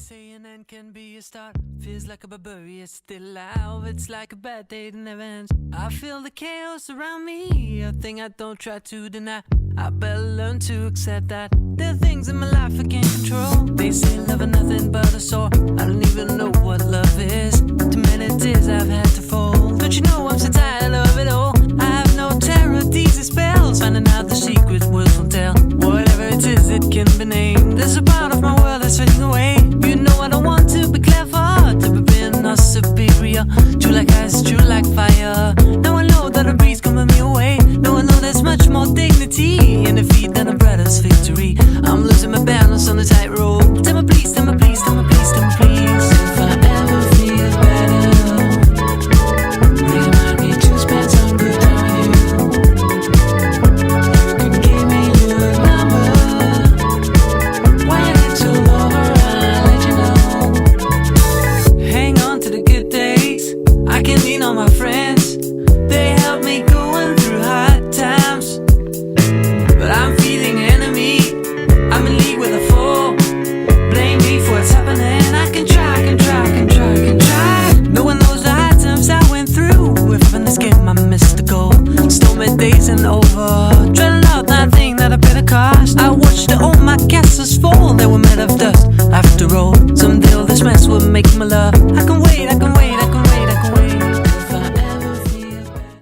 say an end can be a start. Feels like a barbarian still alive. It's like a bad day that never ends. I feel the chaos around me, a thing I don't try to deny. I better learn to accept that there are things in my life I can't control. They say love is nothing but a sore. I don't even know what love is. Too many tears I've had to fold. Don't you know I'm so tired of it all? I have no terror, these are spells. Finding out the secret words won't tell. Whatever it is, it can be named. There's a part of my world that's fading away. You know I don't want to be clever, to be being or superior. True like ice, true like fire. Now I know that a breeze can burn me away. Now I know there's much more dignity in defeat than a brother's victory. I'm losing my balance on the tightrope. Tell me please, tell me please, tell me please, tell me please. If I ever feel better, remind me to spend some good on you. You can give me your number. When it's all over, I'll let you know. Hang on to the good days. I can lean on my friends. They help me going through hard times. But I'm feeling enemy. I'm in league with a foe. Blame me for what's happening. I can try, can try, can try, can try. No one knows the hard times I went through. If in this game I missed the goal. Stormy days and over. Dreading out nothing that I paid a cost. I watched the